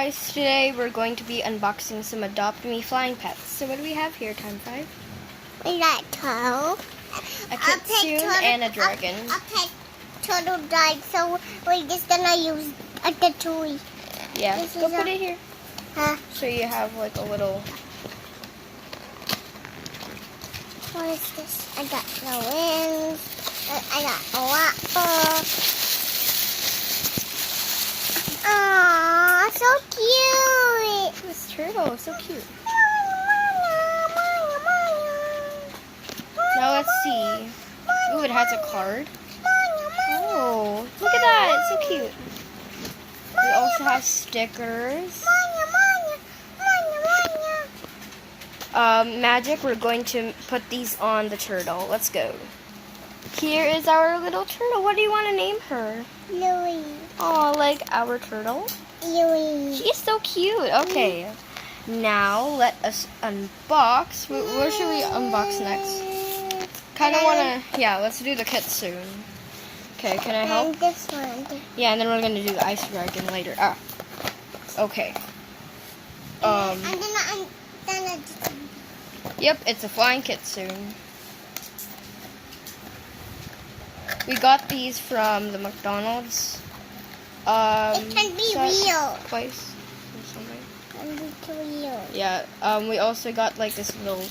guys, today we're going to be unboxing some Adopt Me flying pets. So what do we have here, Time 5? We got turtle, a kitsune, and a dragon. A pet turtle died, so we're just gonna use the toy. Yeah, go put it here. So you have like a little... What is this? I got the wings. I got a wrapper. Aww, so cute. This turtle is so cute. Now let's see. Ooh, it has a card. Oh, look at that. It's so cute. We also have stickers. Magic, we're going to put these on the turtle. Let's go. Here is our little turtle. What do you want to name her? Louie. Oh, like our turtle? Louie. She's so cute. Okay. Now let us unbox. Where should we unbox next? Kind of want to, yeah, let's do the kitsune. Okay, can I help? And this one. Yeah, and then we're going to do the ice dragon later. Ah. Okay. And then I'm gonna... Yep, it's a flying kitsune. We got these from the McDonald's. It can be real. Place or something. It can be real. Yeah, we also got like this little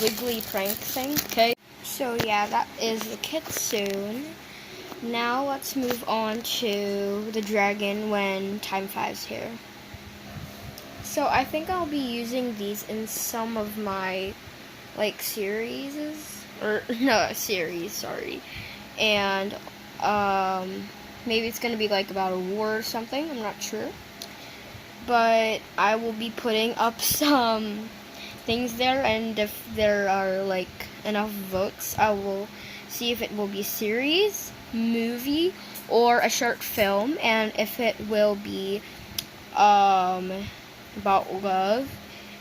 wiggly prank thing. Okay. So yeah, that is the kitsune. Now let's move on to the dragon when Time 5's here. So I think I'll be using these in some of my like series, sorry. And maybe it's gonna be like about a war or something, I'm not sure. But I will be putting up some things there, and if there are like enough votes, I will see if it will be series, movie, or a short film, and if it will be about love,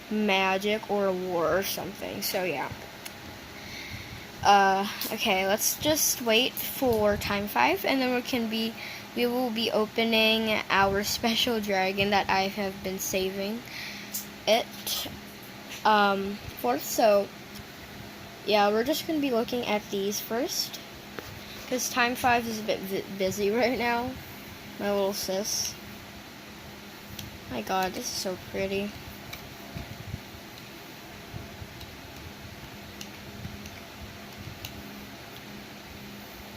magic, or a war or something. So yeah. Okay, let's just wait for Time 5, and then we will be opening our special dragon that I have been saving it for. So yeah, we're just gonna be looking at these first, because Time 5 is a bit busy right now. My little sis. My God, this is so pretty.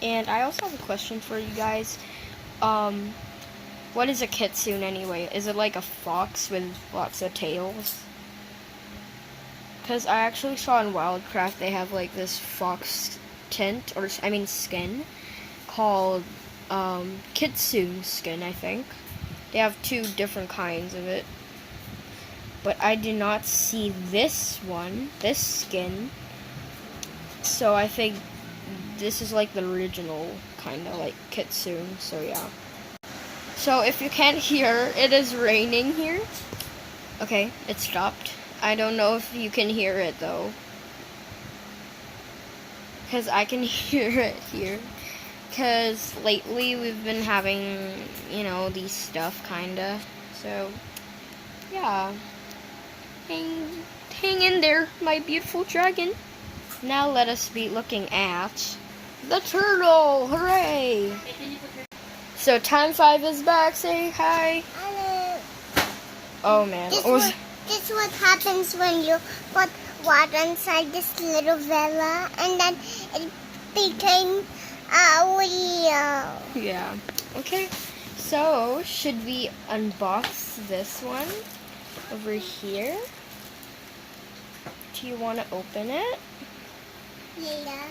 And I also have a question for you guys. What is a kitsune anyway? Is it like a fox with lots of tails? Because I actually saw in Wildcraft they have like this fox tint, or I mean skin, called kitsune skin, I think. They have two different kinds of it. But I did not see this one, this skin. So I think this is like the original kind of like kitsune, so yeah. So if you can't hear, it is raining here. Okay, it stopped. I don't know if you can hear it though, because I can hear it here. Because lately we've been having, you know, these stuff kinda. So yeah, hang in there, my beautiful dragon. Now let us be looking at the turtle. Hooray! So Time 5 is back. Say hi. Hello. Oh man. This what happens when you put water inside this little villa, and then it became real. Yeah. Okay. So should we unbox this one over here? Do you want to open it? Yeah.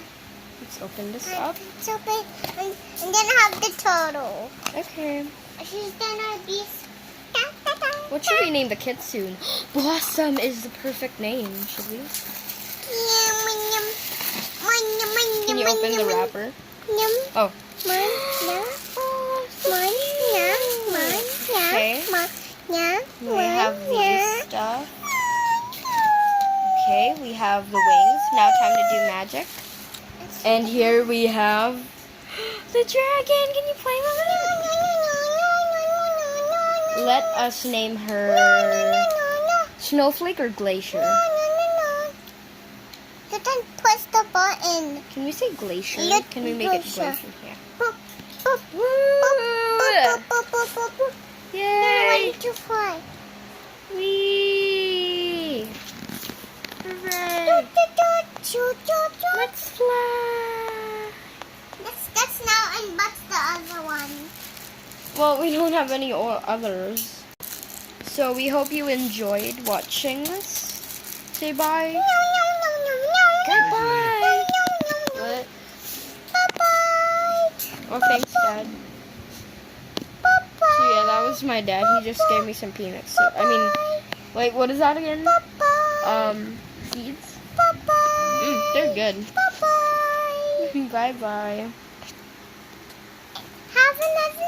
Let's open this up. It's open, and then I have the turtle. Okay. She's gonna be... What should we name the kitsune? Blossom is the perfect name, should we? Can you open the wrapper? Oh. Okay. We have these stuff. Okay, we have the wings. Now time to do magic. And here we have the dragon. Can you play with it? Let us name No, her no. Snowflake or Glacier. No. You can push the button. Can we say Glacier? Let Can we make it Glacier. Glacier? Yeah. Boop, boop, Woo! boop, boop, boop, boop, boop. Yay! 1, 2, 5. Whee! Hooray! Let's fly! That's now and what's the other one? Well, we don't have any others. So we hope you enjoyed watching this. Say bye. Goodbye. What? Bye-bye. Oh, thanks, Dad. So yeah, that was my dad. He just gave me some peanuts. So, I mean, wait, what is that again? Seeds? They're good. Bye-bye. Bye-bye. Have a lovely